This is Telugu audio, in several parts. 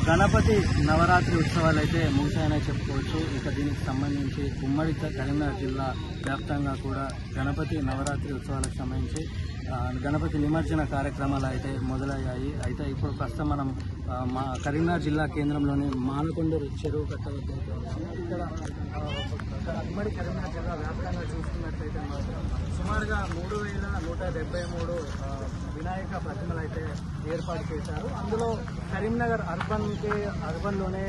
గణపతి నవరాత్రి ఉత్సవాలు అయితే ముగిశాయనే చెప్పుకోవచ్చు. ఇక దీనికి సంబంధించి ఉమ్మడి కరీంనగర్ జిల్లా వ్యాప్తంగా కూడా గణపతి నవరాత్రి ఉత్సవాలకు సంబంధించి గణపతి నిమజ్జన కార్యక్రమాలు అయితే మొదలయ్యాయి. అయితే ఇప్పుడు ప్రస్తుతం మనం కరీంనగర్ జిల్లా కేంద్రంలోని మానకొండూరు చెరువు కట్ట వద్ద ఇక్కడ ఉమ్మడి కరీంనగర్ జిల్లా వ్యాప్తంగా చూసుకున్నట్లయితే మాత్రం సుమారుగా 3173 వినాయక ప్రతిమలు అయితే ఏర్పాటు చేశారు. అందులో కరీంనగర్ అర్బన్లోనే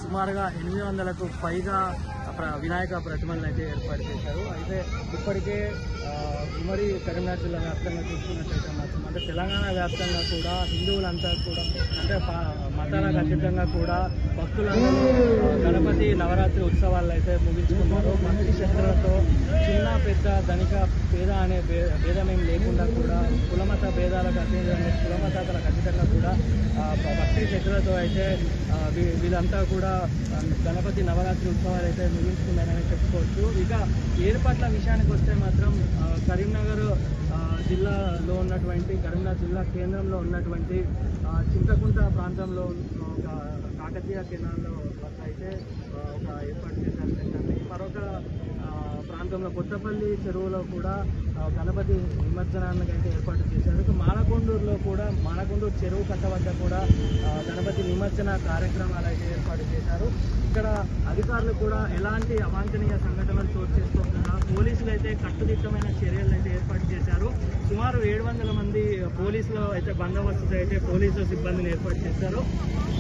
సుమారుగా 800కు పైగా వినాయక ప్రతిమలను అయితే ఏర్పాటు చేశారు. అయితే ఇప్పటికే ఉమ్మడి కరీంనగర్ జిల్లా వ్యాప్తంగా చూసుకున్నట్లయితే మాత్రం అంటే తెలంగాణ వ్యాప్తంగా కూడా హిందువులంతా కూడా అంటే మతాలకు అతీతంగా కూడా భక్తులందరూ గణపతి నవరాత్రి ఉత్సవాలు అయితే ముగించుకున్నారు. భక్తి శ్రద్ధలతో చిన్న పెద్ద ధనిక పేద అనే భేదమేం లేకుండా కూడా కులమత భేదాలకు కులమతాలకు అతీతంగా కూడా భక్తి శ్రద్ధలతో అయితే వీళ్ళంతా కూడా గణపతి నవరాత్రి ఉత్సవాలు అయితే ముగించుకున్నారని చెప్పుకోవచ్చు. ఇక ఏర్పాట్ల విషయానికి వస్తే మాత్రం కరీంనగర్ జిల్లాలో ఉన్నటువంటి కరీంనగర్ జిల్లా కేంద్రంలో ఉన్నటువంటి చింతకుంట ప్రాంతంలో ఒక కాకతీయ కెనాల్లో వద్ద అయితే ఒక ఏర్పాటు చేశారు సెంటర్ని. మరొక ప్రాంతంలో కొత్తపల్లి చెరువులో కూడా గణపతి నిమజ్జనానికి అయితే ఏర్పాటు చేశారు. ఇక మానకొండూరులో కూడా మానకొండూరు చెరువు కట్ట వద్ద కూడా గణపతి నిమజ్జన కార్యక్రమాలు అయితే ఏర్పాటు చేశారు. ఇక్కడ అధికారులు కూడా ఎలాంటి అవాంఛనీయ సంఘటనలు చోటు చేసుకోకుండా పోలీసులు అయితే కట్టుదిట్టమైన చర్యలు అయితే ఏర్పాటు చేశారు. సుమారు 700 మంది పోలీసులు అయితే బందోబస్తు అయితే పోలీసుల సిబ్బందిని ఏర్పాటు చేశారు.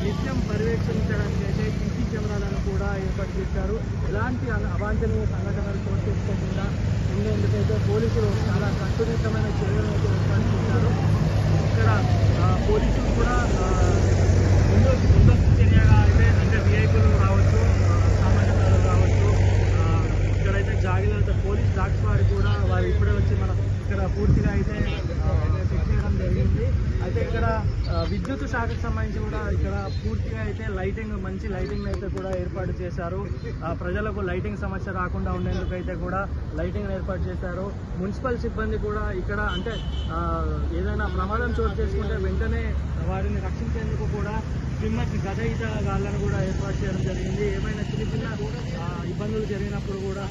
నిత్యం పర్యవేక్షించడానికి అయితే సీసీ కెమెరాలను కూడా ఏర్పాటు చేశారు. ఎలాంటి అవాంఛనీయ సంఘటనలు చోటు చేసుకోకుండా ఉండేందుకైతే పోలీసులు చాలా కట్టుదిట్టమైన చర్యలు అయితే ఏర్పాటు చేశారు. ఇక్కడ పోలీసులు కూడా ముందస్తు చర్యగా అయితే అంటే విఐపీలు రావచ్చు, సామాన్య ప్రజలు రావచ్చు, ఇక్కడైతే జాగిలతో పోలీస్ డాగ్స్ వారు కూడా వారు ఇప్పుడే వచ్చి మనం ఇక్కడ పూర్తిగా అయితే చెక్ చేయడం జరిగింది. అయితే ఇక్కడ విద్యుత్ శాఖకు సంబంధించి కూడా ఇక్కడ పూర్తిగా అయితే మంచి లైటింగ్ అయితే కూడా ఏర్పాటు చేశారు. ప్రజలకు లైటింగ్ సమస్య రాకుండా ఉండేందుకైతే కూడా లైటింగ్ ఏర్పాటు చేశారు. మున్సిపల్ సిబ్బంది కూడా ఇక్కడ అంటే ఏదైనా ప్రమాదం చోటు చేసుకుంటే వెంటనే వారిని రక్షించేందుకు కూడా గజయితగాళ్ళను కూడా ఏర్పాటు చేయడం జరిగింది. ఏమైనా చిన్న ఇబ్బందులు జరిగినప్పుడు కూడా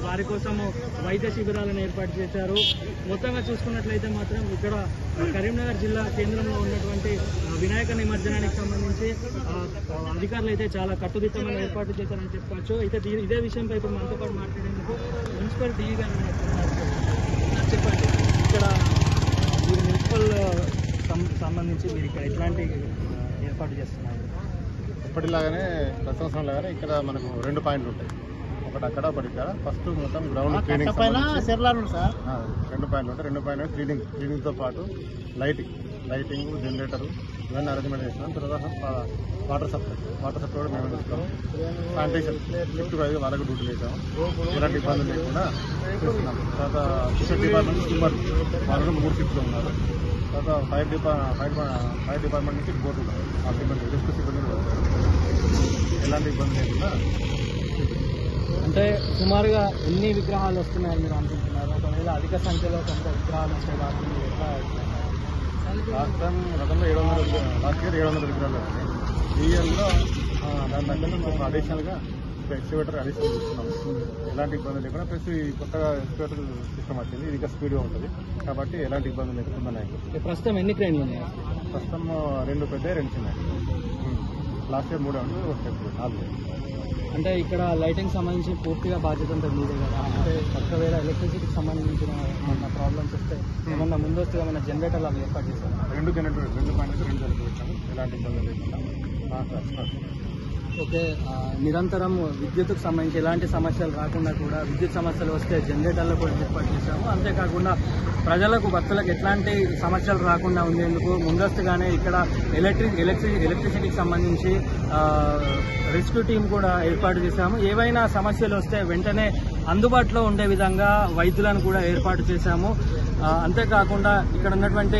వారి కోసము వైద్య శిబిరాలను ఏర్పాటు చేశారు. మొత్తంగా చూసుకున్నట్లయితే మాత్రం ఇక్కడ కరీంనగర్ జిల్లా కేంద్రంలో ఉన్నటువంటి వినాయక నిమజ్జనానికి సంబంధించి అధికారులు అయితే చాలా కట్టుదిట్టమైన ఏర్పాటు చేశారని చెప్పుకోవచ్చు. అయితే ఇదే విషయంపై ఇప్పుడు మనతో పాటు మాట్లాడేందుకు మున్సిపల్ డీ గారు చెప్పండి, ఇక్కడ మీరు మున్సిపల్ సంబంధించి మీరు ఇక్కడ ఎట్లాంటి ఏర్పాటు చేస్తున్నారు? ఇప్పటిలాగానే ప్రతి సంవత్సరం లాగానే ఇక్కడ మనకు 2 పాయింట్లు ఉంటాయి. ఒకటి అక్కడ ఒకటి ఇక్కడ. ఫస్ట్ మొత్తం గ్రౌండ్ క్లీనింగ్ 2 పాయింట్లు ఉంటాయి. 2 పాయింట్లు క్లీనింగ్తో పాటు లైటింగ్ జనరేటర్ ఇవన్నీ అరేంజ్మెంట్ చేస్తున్నాం. తర్వాత వాటర్ సప్లై కూడా మేము చూస్తాము. శానిటేషన్ షిఫ్ట్ వైజ్ వాళ్ళకు డ్యూటీలు వేసాము. ఎలాంటి ఇబ్బందులు లేకుండా చేస్తున్నాం. తర్వాత ఫిషర్ డిపార్ట్మెంట్ స్విమ్మర్ వాళ్ళు 3 షిఫ్ట్లు ఉన్నారు. తర్వాత ఫైర్ డిపార్ట్మెంట్ నుంచి బోర్డు ఉన్నారు. ఆ సిబ్బంది రిస్క్ సిబ్బంది ఎలాంటి ఇబ్బంది లేకుండా. అంటే సుమారుగా ఎన్ని విగ్రహాలు వస్తున్నాయని మీరు అనుకుంటున్నారు? ఒకవేళ అధిక సంఖ్యలో కొంత విగ్రహాలు వస్తే వాటిని ఎట్లా? లాస్ట్ ఇయర్ 700 విగ్రహాలు వస్తాయి. ఈ ఇయర్లో దాని దగ్గర మేము అడిషనల్గా ఎక్స్కవేటర్ అడిషనల్ ఇస్తున్నాము. ఎలాంటి ఇబ్బంది లేకుండా ప్లస్ కొత్తగా ఎక్స్కవేటర్ సిస్టమ్ వచ్చింది. ఇది ఇంకా స్పీడ్గా ఉంటుంది కాబట్టి ఎలాంటి ఇబ్బంది లేకుండా. ప్రస్తుతం ఎన్ని క్రేన్లు ఉన్నాయి? ప్రస్తుతం 2 పెద్ద 2 చిన్నాయి. లాస్ట్ ఇయర్ 3 ఉంటే 4. అంటే ఇక్కడ లైటింగ్ సంబంధించి పూర్తిగా బాధ్యత ఉంటుంది మీదే కదా? అంటే ఒకవేళ ఎలక్ట్రిసిటీకి సంబంధించిన ఏమన్నా ప్రాబ్లమ్స్ వస్తే ఏమన్నా ముందస్తుగా ఏమైనా జనరేటర్లు అవి ఏర్పాటు చేశారు? 2 జనరేటర్ 2 పాయింట్ 2 జనరేటర్ పెట్టాము. ఎలాంటి ఇబ్బంది లేకుండా. ఓకే, నిరంతరం విద్యుత్కు సంబంధించి ఎలాంటి సమస్యలు రాకుండా కూడా విద్యుత్ సమస్యలు వస్తే జనరేటర్లు కూడా ఏర్పాటు చేశాము. అంతేకాకుండా ప్రజలకు భక్తులకు ఎట్లాంటి సమస్యలు రాకుండా ఉండేందుకు ముందస్తుగానే ఇక్కడ ఎలక్ట్రిసిటీకి సంబంధించి రెస్క్యూ టీం కూడా ఏర్పాటు చేశాము. ఏవైనా సమస్యలు వస్తే వెంటనే అందుబాటులో ఉండే విధంగా వైద్యులను కూడా ఏర్పాటు చేశాము. అంతేకాకుండా ఇక్కడ ఉన్నటువంటి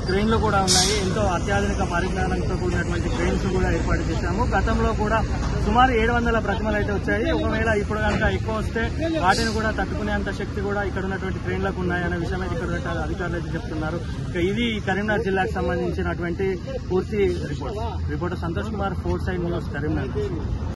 క్రెయిన్లు కూడా ఉన్నాయి. ఎంతో అత్యాధునిక పరిజ్ఞానంతో కూడినటువంటి క్రెయిన్స్ కూడా ఏర్పాటు చేశాము. గతంలో కూడా సుమారు 700 ప్రతిమలు అయితే వచ్చాయి. ఒకవేళ ఇప్పుడు కనుక ఎక్కువ వస్తే వాటిని కూడా తట్టుకునేంత శక్తి కూడా ఇక్కడ ఉన్నటువంటి క్రెయిన్లకు ఉన్నాయనే విషయం అయితే ఇక్కడ ఉన్న అధికారులు అయితే చెప్తున్నారు. ఇది కరీంనగర్ జిల్లాకు సంబంధించినటువంటి పూర్తి report. Reporter Santosh Kumar, 4 side news, Karimnagar.